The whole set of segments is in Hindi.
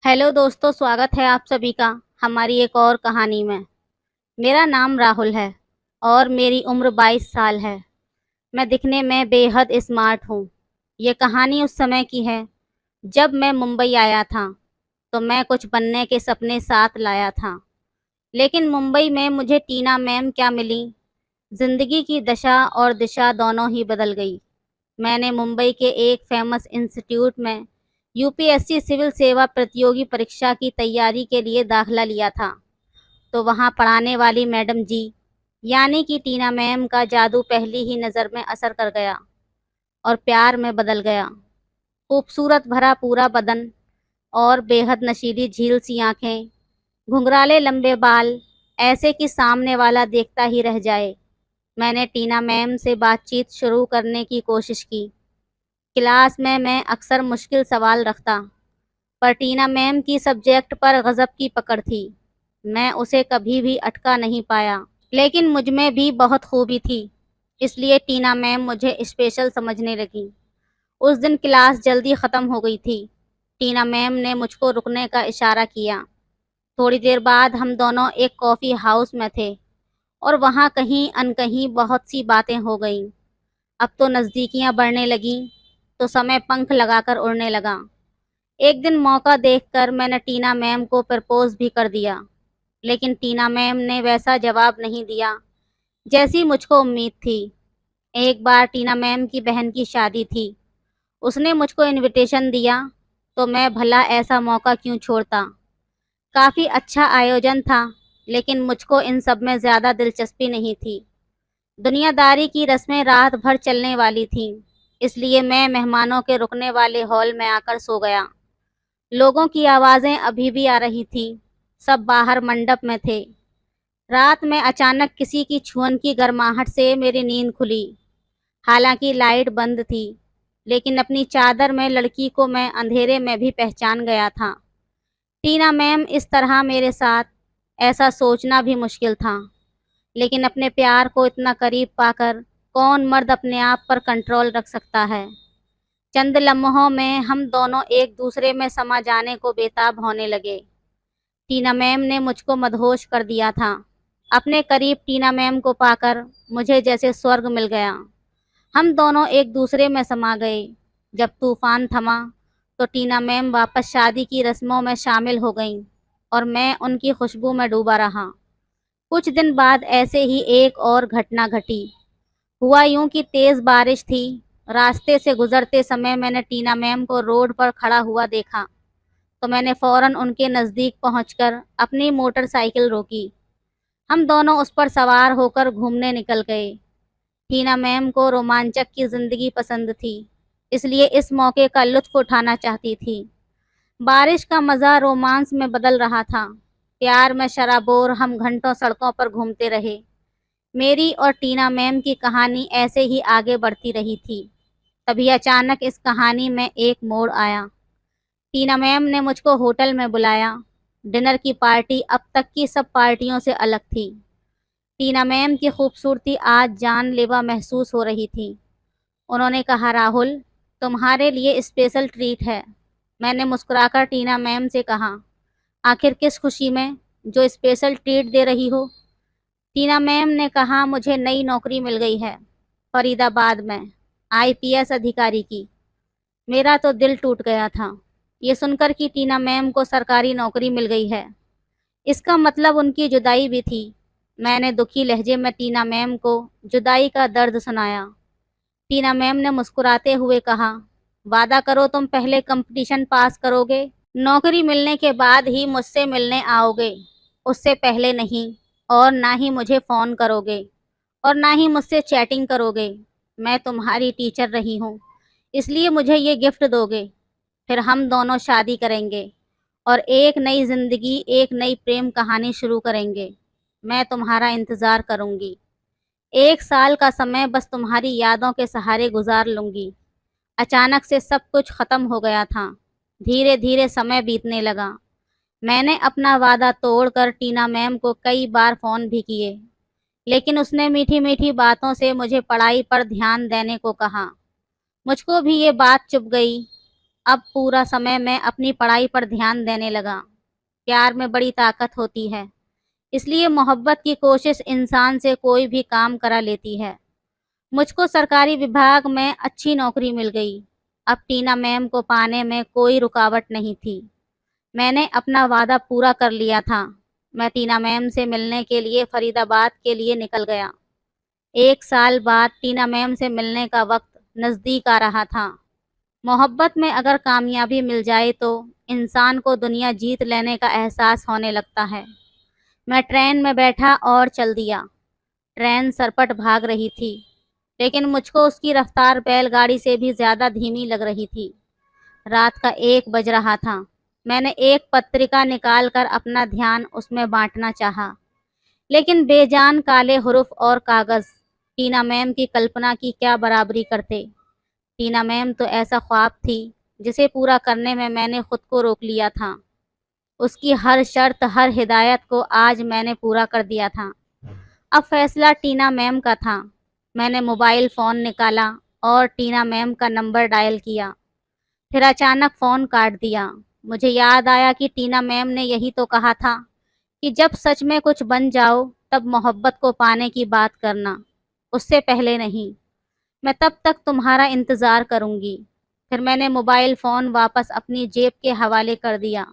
हेलो दोस्तों, स्वागत है आप सभी का हमारी एक और कहानी में। मेरा नाम राहुल है और मेरी उम्र 22 साल है। मैं दिखने में बेहद स्मार्ट हूँ। ये कहानी उस समय की है जब मैं मुंबई आया था, तो मैं कुछ बनने के सपने साथ लाया था। लेकिन मुंबई में मुझे टीना मैम क्या मिली, जिंदगी की दशा और दिशा दोनों ही बदल गई। मैंने मुंबई के एक फेमस इंस्टीट्यूट में यूपीएससी सिविल सेवा प्रतियोगी परीक्षा की तैयारी के लिए दाखिला लिया था। तो वहाँ पढ़ाने वाली मैडम जी यानी कि टीना मैम का जादू पहली ही नज़र में असर कर गया और प्यार में बदल गया। खूबसूरत भरा पूरा बदन और बेहद नशीली झील सी आंखें, घुंघराले लंबे बाल, ऐसे कि सामने वाला देखता ही रह जाए। मैंने टीना मैम से बातचीत शुरू करने की कोशिश की। क्लास में मैं अक्सर मुश्किल सवाल रखता, पर टीना मैम की सब्जेक्ट पर गज़ब की पकड़ थी। मैं उसे कभी भी अटका नहीं पाया। लेकिन मुझ में भी बहुत खूबी थी, इसलिए टीना मैम मुझे स्पेशल समझने लगी। उस दिन क्लास जल्दी ख़त्म हो गई थी। टीना मैम ने मुझको रुकने का इशारा किया। थोड़ी देर बाद हम दोनों एक कॉफ़ी हाउस में थे और वहाँ कहीं अनकहीं बहुत सी बातें हो गईं। अब तो नज़दीकियाँ बढ़ने लगीं, तो समय पंख लगाकर उड़ने लगा। एक दिन मौका देखकर मैंने टीना मैम को प्रपोज़ भी कर दिया, लेकिन टीना मैम ने वैसा जवाब नहीं दिया जैसी मुझको उम्मीद थी। एक बार टीना मैम की बहन की शादी थी। उसने मुझको इनविटेशन दिया, तो मैं भला ऐसा मौका क्यों छोड़ता। काफ़ी अच्छा आयोजन था, लेकिन मुझको इन सब में ज़्यादा दिलचस्पी नहीं थी। दुनियादारी की रस्में रात भर चलने वाली थीं, इसलिए मैं मेहमानों के रुकने वाले हॉल में आकर सो गया। लोगों की आवाज़ें अभी भी आ रही थीं, सब बाहर मंडप में थे। रात में अचानक किसी की छुअन की गर्माहट से मेरी नींद खुली। हालांकि लाइट बंद थी, लेकिन अपनी चादर में लड़की को मैं अंधेरे में भी पहचान गया था। टीना मैम इस तरह मेरे साथ, ऐसा सोचना भी मुश्किल था। लेकिन अपने प्यार को इतना करीब पाकर कौन मर्द अपने आप पर कंट्रोल रख सकता है। चंद लम्हों में हम दोनों एक दूसरे में समा जाने को बेताब होने लगे। टीना मैम ने मुझको मदहोश कर दिया था। अपने करीब टीना मैम को पाकर मुझे जैसे स्वर्ग मिल गया। हम दोनों एक दूसरे में समा गए। जब तूफान थमा, तो टीना मैम वापस शादी की रस्मों में शामिल हो गईं और मैं उनकी खुशबू में डूबा रहा। कुछ दिन बाद ऐसे ही एक और घटना घटी। हुआ यूं कि तेज बारिश थी। रास्ते से गुजरते समय मैंने टीना मैम को रोड पर खड़ा हुआ देखा, तो मैंने फौरन उनके नज़दीक पहुंचकर अपनी मोटरसाइकिल रोकी। हम दोनों उस पर सवार होकर घूमने निकल गए। टीना मैम को रोमांचक की ज़िंदगी पसंद थी, इसलिए इस मौके का लुत्फ़ उठाना चाहती थी। बारिश का मज़ा रोमांस में बदल रहा था। प्यार में शराबोर हम घंटों सड़कों पर घूमते रहे। मेरी और टीना मैम की कहानी ऐसे ही आगे बढ़ती रही थी। तभी अचानक इस कहानी में एक मोड़ आया। टीना मैम ने मुझको होटल में बुलाया। डिनर की पार्टी अब तक की सब पार्टियों से अलग थी। टीना मैम की खूबसूरती आज जानलेवा महसूस हो रही थी। उन्होंने कहा, राहुल, तुम्हारे लिए स्पेशल ट्रीट है। मैंने मुस्कुराकर टीना मैम से कहा, आखिर किस खुशी में, जो स्पेशल ट्रीट दे रही हो। टीना मैम ने कहा, मुझे नई नौकरी मिल गई है, फरीदाबाद में, आईपीएस अधिकारी की। मेरा तो दिल टूट गया था ये सुनकर कि टीना मैम को सरकारी नौकरी मिल गई है। इसका मतलब उनकी जुदाई भी थी। मैंने दुखी लहजे में टीना मैम को जुदाई का दर्द सुनाया। टीना मैम ने मुस्कुराते हुए कहा, वादा करो तुम पहले कंपटीशन पास करोगे, नौकरी मिलने के बाद ही मुझसे मिलने आओगे, उससे पहले नहीं। और ना ही मुझे फ़ोन करोगे और ना ही मुझसे चैटिंग करोगे। मैं तुम्हारी टीचर रही हूँ, इसलिए मुझे ये गिफ्ट दोगे। फिर हम दोनों शादी करेंगे और एक नई ज़िंदगी, एक नई प्रेम कहानी शुरू करेंगे। मैं तुम्हारा इंतज़ार करूँगी। 1 साल का समय बस तुम्हारी यादों के सहारे गुजार लूँगी। अचानक से सब कुछ ख़त्म हो गया था। धीरे धीरे समय बीतने लगा। मैंने अपना वादा तोड़कर टीना मैम को कई बार फ़ोन भी किए, लेकिन उसने मीठी मीठी बातों से मुझे पढ़ाई पर ध्यान देने को कहा। मुझको भी ये बात चुभ गई। अब पूरा समय मैं अपनी पढ़ाई पर ध्यान देने लगा। प्यार में बड़ी ताकत होती है, इसलिए मोहब्बत की कोशिश इंसान से कोई भी काम करा लेती है। मुझको सरकारी विभाग में अच्छी नौकरी मिल गई। अब टीना मैम को पाने में कोई रुकावट नहीं थी। मैंने अपना वादा पूरा कर लिया था। मैं टीना मैम से मिलने के लिए फरीदाबाद के लिए निकल गया। 1 साल बाद टीना मैम से मिलने का वक्त नज़दीक आ रहा था। मोहब्बत में अगर कामयाबी मिल जाए तो इंसान को दुनिया जीत लेने का एहसास होने लगता है। मैं ट्रेन में बैठा और चल दिया। ट्रेन सरपट भाग रही थी, लेकिन मुझको उसकी रफ्तार बैलगाड़ी से भी ज़्यादा धीमी लग रही थी। रात का 1 बज रहा था। मैंने एक पत्रिका निकालकर अपना ध्यान उसमें बाँटना चाहा, लेकिन बेजान काले हुरूफ और कागज़ टीना मैम की कल्पना की क्या बराबरी करते। टीना मैम तो ऐसा ख्वाब थी जिसे पूरा करने में मैंने खुद को रोक लिया था। उसकी हर शर्त, हर हिदायत को आज मैंने पूरा कर दिया था। अब फैसला टीना मैम का था। मैंने मोबाइल फ़ोन निकाला और टीना मैम का नंबर डायल किया। फिर अचानक फ़ोन काट दिया। मुझे याद आया कि टीना मैम ने यही तो कहा था कि जब सच में कुछ बन जाओ तब मोहब्बत को पाने की बात करना, उससे पहले नहीं। मैं तब तक तुम्हारा इंतज़ार करूँगी। फिर मैंने मोबाइल फ़ोन वापस अपनी जेब के हवाले कर दिया।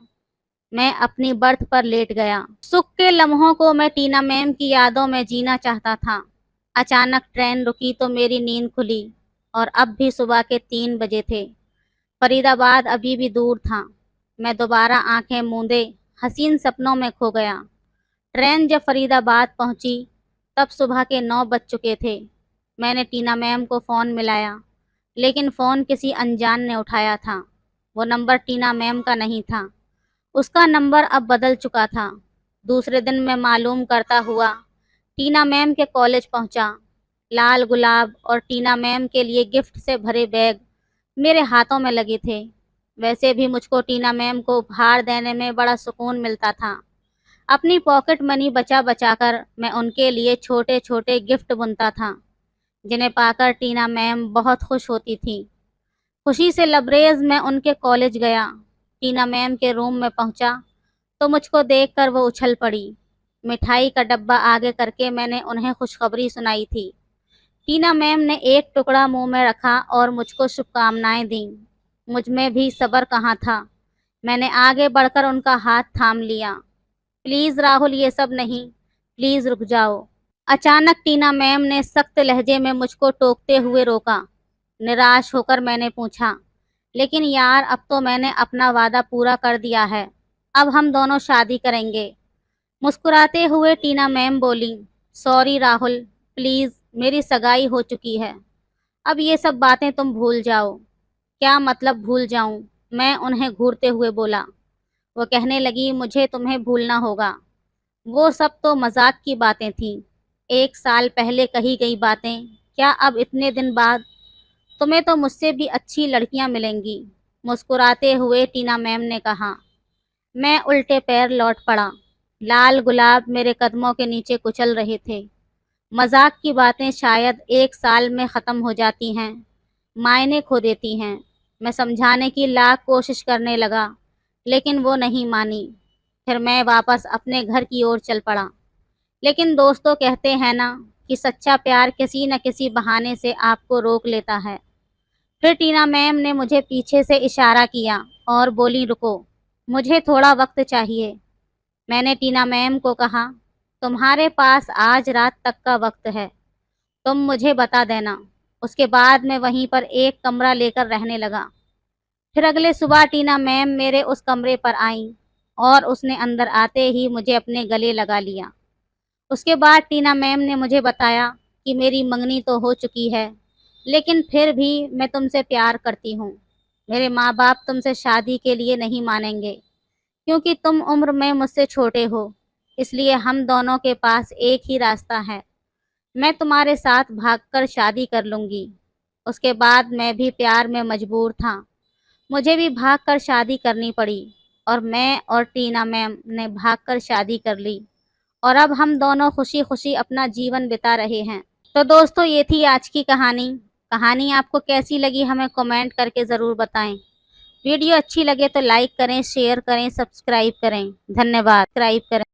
मैं अपनी बर्थ पर लेट गया। सुख के लम्हों को मैं टीना मैम की यादों में जीना चाहता था। अचानक ट्रेन रुकी तो मेरी नींद खुली और अब भी सुबह के 3 बजे थे। फरीदाबाद अभी भी दूर था। मैं दोबारा आंखें मूंदे हसीन सपनों में खो गया। ट्रेन जब फरीदाबाद पहुंची तब सुबह के 9 बज चुके थे। मैंने टीना मैम को फ़ोन मिलाया, लेकिन फ़ोन किसी अनजान ने उठाया था। वो नंबर टीना मैम का नहीं था। उसका नंबर अब बदल चुका था। दूसरे दिन मैं मालूम करता हुआ टीना मैम के कॉलेज पहुंचा। लाल गुलाब और टीना मैम के लिए गिफ्ट से भरे बैग मेरे हाथों में लगे थे। वैसे भी मुझको टीना मैम को उपहार देने में बड़ा सुकून मिलता था। अपनी पॉकेट मनी बचा बचा कर मैं उनके लिए छोटे छोटे गिफ्ट बुनता था, जिन्हें पाकर टीना मैम बहुत खुश होती थी। खुशी से लबरेज मैं उनके कॉलेज गया। टीना मैम के रूम में पहुंचा तो मुझको देखकर वो उछल पड़ी। मिठाई का डब्बा आगे करके मैंने उन्हें खुशखबरी सुनाई थी। टीना मैम ने एक टुकड़ा मुंह में रखा और मुझको शुभकामनाएं दी। मुझ में भी सब्र कहाँ था। मैंने आगे बढ़कर उनका हाथ थाम लिया। प्लीज़ राहुल, ये सब नहीं, प्लीज़ रुक जाओ। अचानक टीना मैम ने सख्त लहजे में मुझको टोकते हुए रोका। निराश होकर मैंने पूछा, लेकिन यार अब तो मैंने अपना वादा पूरा कर दिया है, अब हम दोनों शादी करेंगे। मुस्कुराते हुए टीना मैम बोली, सॉरी राहुल, प्लीज़, मेरी सगाई हो चुकी है, अब ये सब बातें तुम भूल जाओ। क्या मतलब भूल जाऊं? मैं उन्हें घूरते हुए बोला। वो कहने लगी, मुझे तुम्हें भूलना होगा। वो सब तो मजाक की बातें थीं। 1 साल पहले कही गई बातें क्या अब इतने दिन बाद? तुम्हें तो मुझसे भी अच्छी लड़कियां मिलेंगी, मुस्कुराते हुए टीना मैम ने कहा। मैं उल्टे पैर लौट पड़ा। लाल गुलाब मेरे कदमों के नीचे कुचल रहे थे। मजाक की बातें शायद 1 साल में ख़त्म हो जाती हैं, मायने खो देती हैं। मैं समझाने की लाख कोशिश करने लगा, लेकिन वो नहीं मानी। फिर मैं वापस अपने घर की ओर चल पड़ा। लेकिन दोस्तों कहते हैं ना कि सच्चा प्यार किसी न किसी बहाने से आपको रोक लेता है। फिर टीना मैम ने मुझे पीछे से इशारा किया और बोली, रुको, मुझे थोड़ा वक्त चाहिए। मैंने टीना मैम को कहा, तुम्हारे पास आज रात तक का वक्त है, तुम मुझे बता देना। उसके बाद मैं वहीं पर एक कमरा लेकर रहने लगा। फिर अगले सुबह टीना मैम मेरे उस कमरे पर आईं और उसने अंदर आते ही मुझे अपने गले लगा लिया। उसके बाद टीना मैम ने मुझे बताया कि मेरी मंगनी तो हो चुकी है, लेकिन फिर भी मैं तुमसे प्यार करती हूँ। मेरे माँ बाप तुमसे शादी के लिए नहीं मानेंगे, क्योंकि तुम उम्र में मुझसे छोटे हो। इसलिए हम दोनों के पास एक ही रास्ता है, मैं तुम्हारे साथ भागकर शादी कर लूँगी। उसके बाद मैं भी प्यार में मजबूर था। मुझे भी भागकर शादी करनी पड़ी और मैं और टीना मैम ने भागकर शादी कर ली और अब हम दोनों खुशी खुशी अपना जीवन बिता रहे हैं। तो दोस्तों, ये थी आज की कहानी। कहानी आपको कैसी लगी हमें कमेंट करके ज़रूर बताएं। वीडियो अच्छी लगे तो लाइक करें, शेयर करें, सब्सक्राइब करें। धन्यवाद। सब्सक्राइब करें।